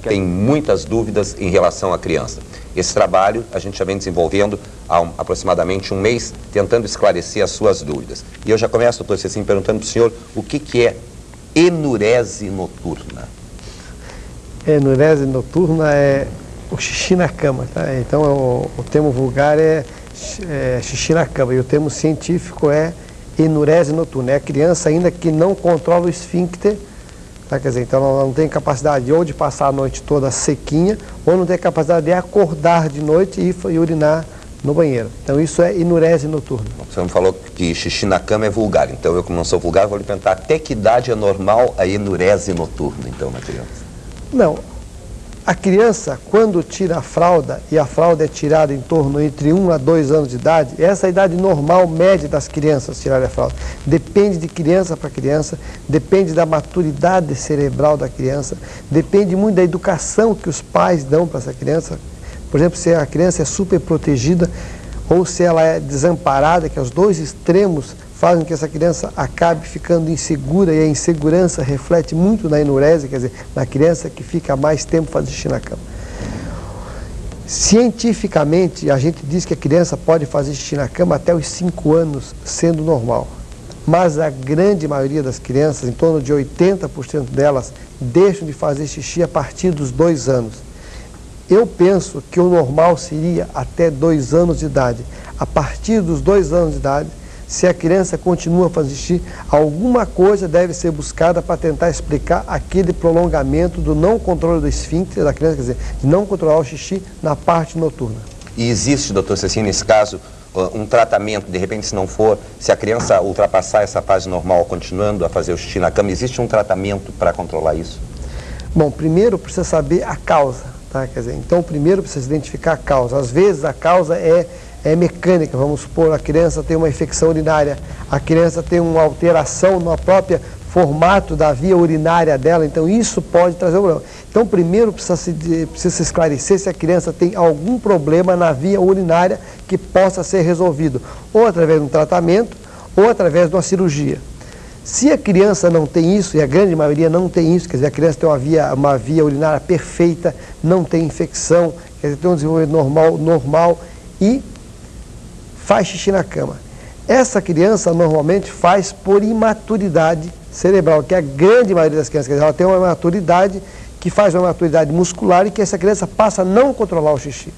Tem muitas dúvidas em relação à criança. Esse trabalho a gente já vem desenvolvendo há aproximadamente um mês, tentando esclarecer as suas dúvidas. E eu já começo, doutor Cecim, perguntando para o senhor o que é enurese noturna. Enurese noturna é o xixi na cama, tá? Então o termo vulgar é xixi na cama e o termo científico é enurese noturna. É a criança ainda que não controla o esfíncter. Tá? Quer dizer, então ela não tem capacidade ou de passar a noite toda sequinha, ou não tem capacidade de acordar de noite e urinar no banheiro. Então isso é enurese noturna. Você me falou que xixi na cama é vulgar, então eu, como não sou vulgar, vou lhe perguntar até que idade é normal a enurese noturna, então, na criança? Não. A criança, quando tira a fralda, e a fralda é tirada em torno entre 1 a 2 anos de idade, essa é a idade normal, média das crianças tirarem a fralda. Depende de criança para criança, depende da maturidade cerebral da criança, depende muito da educação que os pais dão para essa criança. Por exemplo, se a criança é super protegida ou se ela é desamparada, que os dois extremos fazem que essa criança acabe ficando insegura, e a insegurança reflete muito na enurese, quer dizer, na criança que fica mais tempo fazendo xixi na cama. Cientificamente, a gente diz que a criança pode fazer xixi na cama até os 5 anos, sendo normal. Mas a grande maioria das crianças, em torno de 80% delas, deixam de fazer xixi a partir dos 2 anos. Eu penso que o normal seria até 2 anos de idade. A partir dos 2 anos de idade, se a criança continua a fazer xixi, alguma coisa deve ser buscada para tentar explicar aquele prolongamento do não controle do esfíncter da criança, quer dizer, de não controlar o xixi na parte noturna. E existe, doutor Cecim, nesse caso, um tratamento, de repente, se não for, se a criança ultrapassar essa fase normal, continuando a fazer o xixi na cama, existe um tratamento para controlar isso? Bom, primeiro precisa saber a causa, tá? Quer dizer, então primeiro precisa identificar a causa. Às vezes a causa é mecânica, vamos supor, a criança tem uma infecção urinária, a criança tem uma alteração no próprio formato da via urinária dela, então isso pode trazer um problema. Então primeiro precisa se esclarecer se a criança tem algum problema na via urinária que possa ser resolvido, ou através de um tratamento, ou através de uma cirurgia. Se a criança não tem isso, e a grande maioria não tem isso, quer dizer, a criança tem uma via urinária perfeita, não tem infecção, quer dizer, tem um desenvolvimento normal e faz xixi na cama. Essa criança normalmente faz por imaturidade cerebral, que é a grande maioria das crianças, quer dizer, ela tem uma maturidade que faz uma maturidade muscular e que essa criança passa a não controlar o xixi.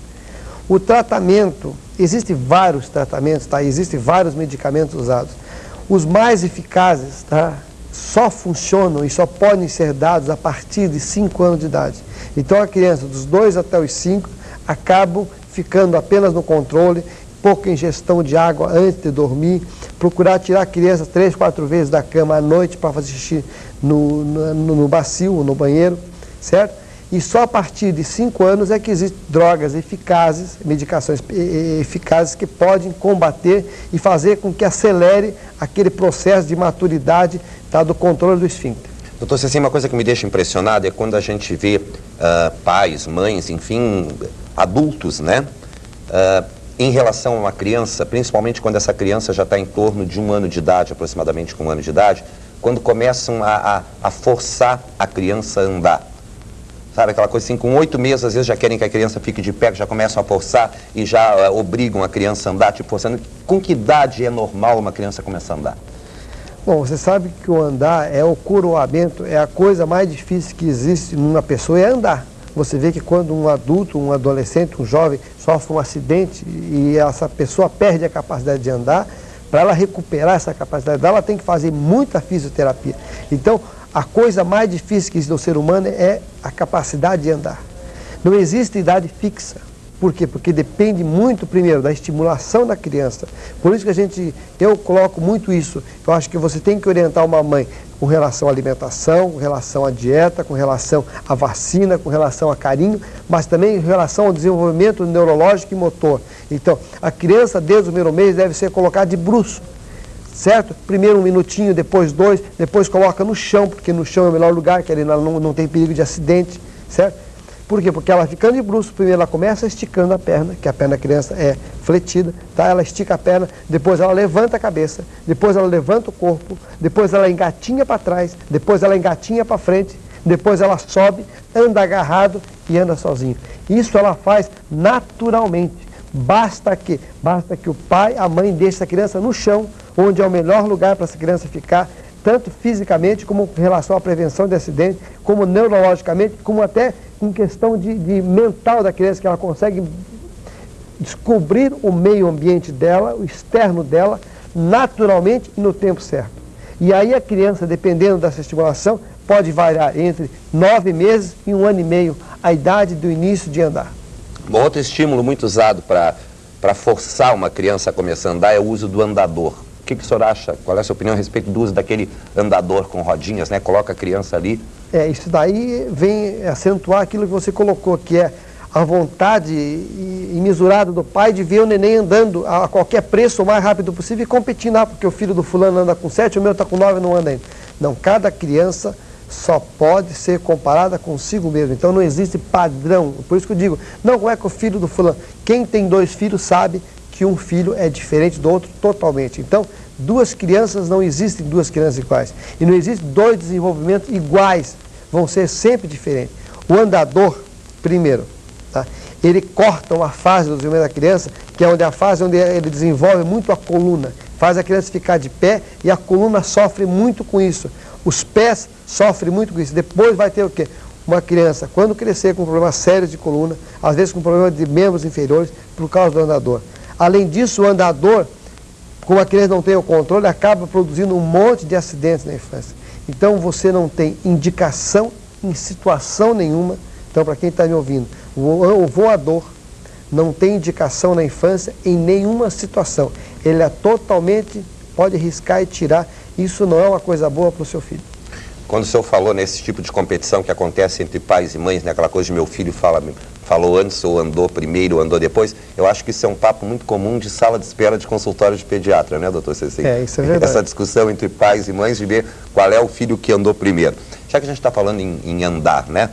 O tratamento, existem vários tratamentos, tá? Existem vários medicamentos usados. Os mais eficazes, tá? Só funcionam e só podem ser dados a partir de 5 anos de idade. Então a criança dos 2 até os 5 acabam ficando apenas no controle, pouca ingestão de água antes de dormir, procurar tirar a criança 3, 4 vezes da cama à noite para fazer xixi no bacio, no banheiro, certo? E só a partir de 5 anos é que existem drogas eficazes, medicações eficazes que podem combater e fazer com que acelere aquele processo de maturidade, tá, do controle do esfíncter. Doutor Cecim, uma coisa que me deixa impressionado é quando a gente vê pais, mães, enfim, adultos, né? Em relação a uma criança, principalmente quando essa criança já está em torno de 1 ano de idade, aproximadamente com 1 ano de idade, quando começam a forçar a criança a andar. Sabe, aquela coisa assim, com 8 meses, às vezes já querem que a criança fique de pé, já começam a forçar e já obrigam a criança a andar, tipo, forçando. Com que idade é normal uma criança começar a andar? Bom, você sabe que o andar é o coroamento, é a coisa mais difícil que existe numa pessoa, é andar. Você vê que quando um adulto, um adolescente, um jovem sofre um acidente e essa pessoa perde a capacidade de andar, para ela recuperar essa capacidade dela, ela tem que fazer muita fisioterapia. Então, a coisa mais difícil que existe no ser humano é a capacidade de andar. Não existe idade fixa. Por quê? Porque depende muito, primeiro, da estimulação da criança. Por isso que eu coloco muito isso. Eu acho que você tem que orientar uma mãe com relação à alimentação, com relação à dieta, com relação à vacina, com relação a carinho, mas também em relação ao desenvolvimento neurológico e motor. Então, a criança, desde o primeiro mês, deve ser colocada de bruço, certo? Primeiro 1 minutinho, depois 2, depois coloca no chão, porque no chão é o melhor lugar, que ali não tem perigo de acidente, certo? Por quê? Porque ela ficando de bruços, primeiro ela começa esticando a perna, que a perna da criança é fletida, tá? Ela estica a perna, depois ela levanta a cabeça, depois ela levanta o corpo, depois ela engatinha para trás, depois ela engatinha para frente, depois ela sobe, anda agarrado e anda sozinho. Isso ela faz naturalmente. Basta que o pai, a mãe deixe essa criança no chão, onde é o melhor lugar para essa criança ficar, tanto fisicamente como em relação à prevenção de acidente, como neurologicamente, como até em questão de mental da criança, que ela consegue descobrir o meio ambiente dela, o externo dela, naturalmente e no tempo certo. E aí a criança, dependendo dessa estimulação, pode variar entre 9 meses e 1 ano e meio, a idade do início de andar. Um outro estímulo muito usado para forçar uma criança a começar a andar é o uso do andador. O que o senhor acha? Qual é a sua opinião a respeito do uso daquele andador com rodinhas, né? Coloca a criança ali. Isso daí vem acentuar aquilo que você colocou, que é a vontade imensurada do pai de ver o neném andando a qualquer preço o mais rápido possível e competindo, porque o filho do fulano anda com 7, o meu está com 9 e não anda ainda. Não, cada criança só pode ser comparada consigo mesmo. Então não existe padrão. Por isso que eu digo, não é que o filho do fulano. Quem tem 2 filhos sabe que um filho é diferente do outro totalmente. Então, 2 crianças, não existem 2 crianças iguais. E não existem 2 desenvolvimentos iguais. Vão ser sempre diferentes. O andador, primeiro, tá? Ele corta uma fase do desenvolvimento da criança, que é onde a fase onde ele desenvolve muito a coluna. Faz a criança ficar de pé e a coluna sofre muito com isso. Os pés sofrem muito com isso. Depois vai ter o quê? Uma criança, quando crescer com problemas sérios de coluna, às vezes com problemas de membros inferiores, por causa do andador. Além disso, o andador, como a criança não tem o controle, acaba produzindo um monte de acidentes na infância. Então, você não tem indicação em situação nenhuma. Então, para quem está me ouvindo, o voador não tem indicação na infância em nenhuma situação. Ele é totalmente, pode riscar e tirar. Isso não é uma coisa boa para o seu filho. Quando o senhor falou nesse tipo de competição que acontece entre pais e mães, né, aquela coisa de meu filho falou antes ou andou primeiro ou andou depois, eu acho que isso é um papo muito comum de sala de espera de consultório de pediatra, né, doutor Cecim? Isso é verdade. Essa discussão entre pais e mães de ver qual é o filho que andou primeiro. Já que a gente está falando em andar, né?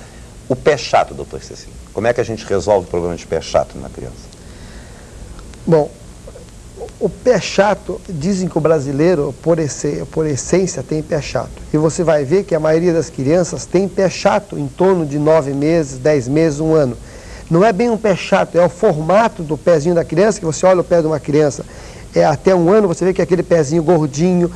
O pé chato, doutor Cecim, como é que a gente resolve o problema de pé chato na criança? Bom, o pé chato, dizem que o brasileiro, por essência, tem pé chato. E você vai ver que a maioria das crianças tem pé chato em torno de 9 meses, 10 meses, 1 ano. Não é bem um pé chato, é o formato do pezinho da criança, que você olha o pé de uma criança, até 1 ano você vê que é aquele pezinho gordinho,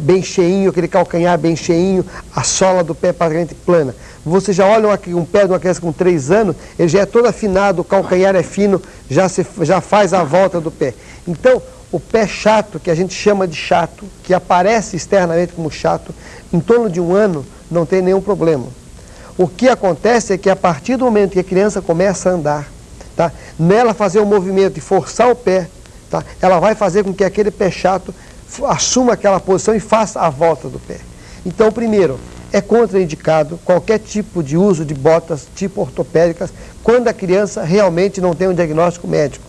bem cheinho, aquele calcanhar bem cheinho, a sola do pé praticamente plana. Você já olha um pé de uma criança com 3 anos, ele já é todo afinado, o calcanhar é fino, já faz a volta do pé. Então, o pé chato, que a gente chama de chato, que aparece externamente como chato, em torno de 1 ano não tem nenhum problema. O que acontece é que a partir do momento que a criança começa a andar, tá? Nela fazer o movimento e forçar o pé, tá? Ela vai fazer com que aquele pé chato assuma aquela posição e faça a volta do pé. Então, primeiro, é contraindicado qualquer tipo de uso de botas tipo ortopédicas quando a criança realmente não tem um diagnóstico médico.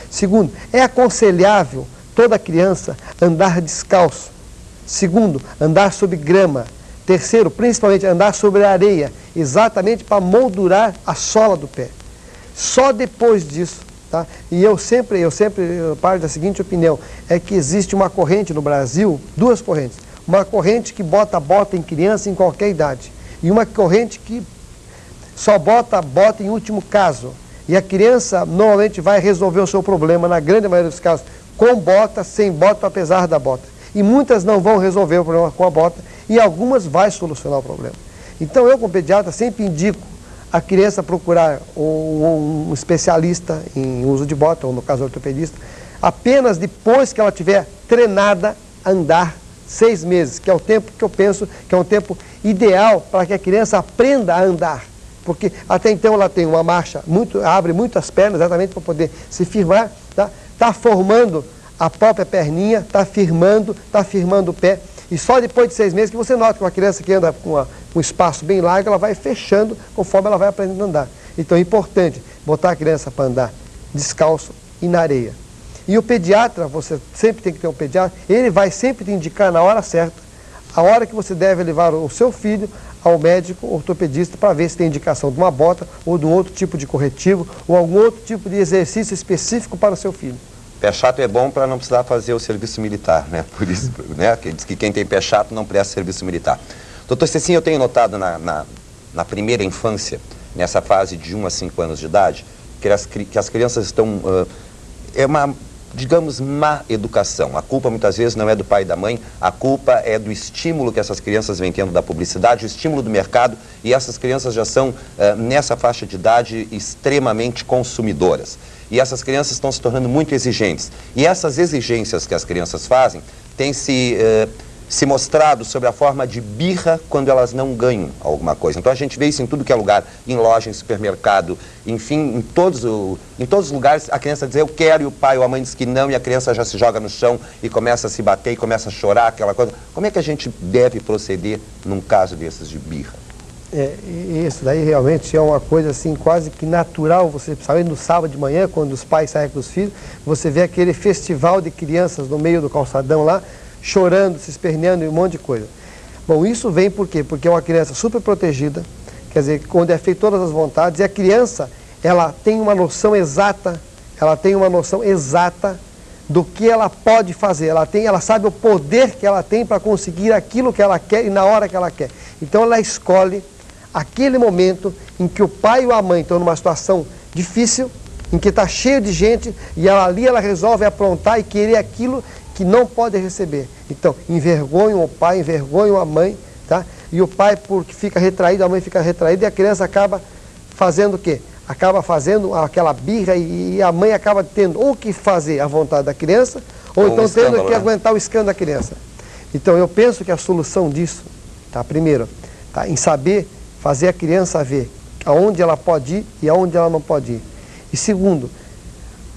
Segundo, é aconselhável toda criança andar descalço. Segundo, andar sobre grama. Terceiro, principalmente andar sobre areia, exatamente para moldurar a sola do pé. Só depois disso, tá? E eu sempre parto da seguinte opinião, é que existe uma corrente no Brasil, 2 correntes. Uma corrente que bota bota em criança em qualquer idade. E uma corrente que só bota bota em último caso. E a criança normalmente vai resolver o seu problema, na grande maioria dos casos, com bota, sem bota, apesar da bota. E muitas não vão resolver o problema com a bota, e algumas vai solucionar o problema. Então eu, como pediatra, sempre indico a criança procurar um especialista em uso de bota, ou no caso ortopedista, apenas depois que ela tiver treinada a andar 6 meses, que é o tempo que eu penso que é um tempo ideal para que a criança aprenda a andar. Porque até então ela tem uma marcha, abre muitas pernas exatamente para poder se firmar, tá? Está formando a própria perninha, está firmando o pé. E só depois de 6 meses que você nota que uma criança que anda com um espaço bem largo, ela vai fechando conforme ela vai aprendendo a andar. Então é importante botar a criança para andar descalço e na areia. E o pediatra, você sempre tem que ter um pediatra, ele vai sempre te indicar na hora certa, a hora que você deve levar o seu filho ao médico ortopedista para ver se tem indicação de uma bota ou de um outro tipo de corretivo ou algum outro tipo de exercício específico para o seu filho. Pé chato é bom para não precisar fazer o serviço militar, né? Por isso, né? Que diz que quem tem pé chato não presta serviço militar. Doutor Cecinha, eu tenho notado na primeira infância, nessa fase de 1 a 5 anos de idade, que as crianças estão... é uma, digamos, má educação. A culpa muitas vezes não é do pai e da mãe, a culpa é do estímulo que essas crianças vêm tendo da publicidade, o estímulo do mercado, e essas crianças já são, nessa faixa de idade, extremamente consumidoras. E essas crianças estão se tornando muito exigentes. E essas exigências que as crianças fazem têm se mostrado sob a forma de birra quando elas não ganham alguma coisa. Então a gente vê isso em tudo que é lugar, em loja, em supermercado, enfim, em todos os lugares, a criança diz eu quero e o pai ou a mãe diz que não e a criança já se joga no chão e começa a se bater e começa a chorar, aquela coisa. Como é que a gente deve proceder num caso desses de birra? Isso daí realmente é uma coisa assim quase que natural, você, principalmente no sábado de manhã, quando os pais saem com os filhos, você vê aquele festival de crianças no meio do calçadão lá, chorando, se esperneando e um monte de coisa. Bom, isso vem por quê? Porque é uma criança super protegida, quer dizer, onde é feito todas as vontades, e a criança, ela tem uma noção exata, do que ela pode fazer, ela sabe o poder que ela tem para conseguir aquilo que ela quer e na hora que ela quer. Então ela escolhe aquele momento em que o pai ou a mãe estão numa situação difícil, em que está cheio de gente, e ela resolve aprontar e querer aquilo que não pode receber. Então, envergonham o pai, envergonham a mãe, tá? E o pai, porque fica retraído, a mãe fica retraída, e a criança acaba fazendo o quê? Acaba fazendo aquela birra e a mãe acaba tendo ou que fazer a vontade da criança, ou então tendo que aguentar o escândalo da criança. Então, eu penso que a solução disso, tá? Primeiro, tá? Em saber fazer a criança ver aonde ela pode ir e aonde ela não pode ir. E segundo,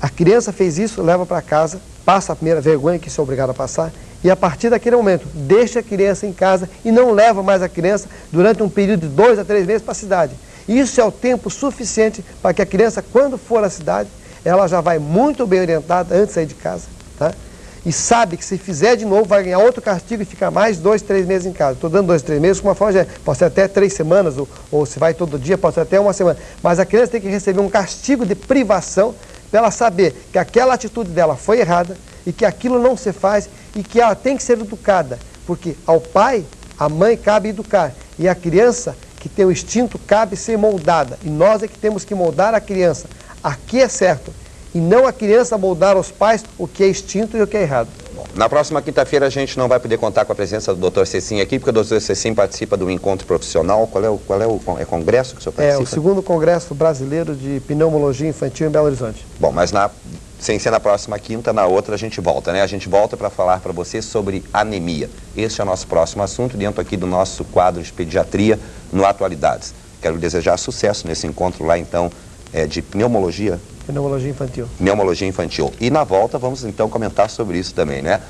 a criança fez isso, leva para casa, passa a primeira vergonha que se é obrigado a passar, e a partir daquele momento, deixa a criança em casa e não leva mais a criança durante um período de 2 a 3 meses para a cidade. Isso é o tempo suficiente para que a criança, quando for à cidade, ela já vai muito bem orientada antes de sair de casa, tá? E sabe que se fizer de novo, vai ganhar outro castigo e ficar mais 2, 3 meses em casa. Estou dando 2, 3 meses com uma forma, pode ser até 3 semanas, ou se vai todo dia, pode ser até 1 semana. Mas a criança tem que receber um castigo de privação para ela saber que aquela atitude dela foi errada e que aquilo não se faz e que ela tem que ser educada. Porque ao pai, à mãe cabe educar. E a criança, que tem o instinto, cabe ser moldada. E nós é que temos que moldar a criança. Aqui é certo. E não a criança moldar aos pais o que é instinto e o que é errado. Bom, na próxima quinta-feira a gente não vai poder contar com a presença do Dr. Cecinha aqui, porque o Dr. Cecinha participa do encontro profissional. Qual é o congresso que o senhor participa? É o segundo Congresso Brasileiro de Pneumologia Infantil em Belo Horizonte. Bom, mas sem ser na próxima quinta, na outra a gente volta, né? A gente volta para falar para você sobre anemia. Este é o nosso próximo assunto, dentro aqui do nosso quadro de pediatria no Atualidades. Quero desejar sucesso nesse encontro lá, então, de pneumologia. Pneumologia infantil. Pneumologia infantil. E na volta vamos então comentar sobre isso também, né?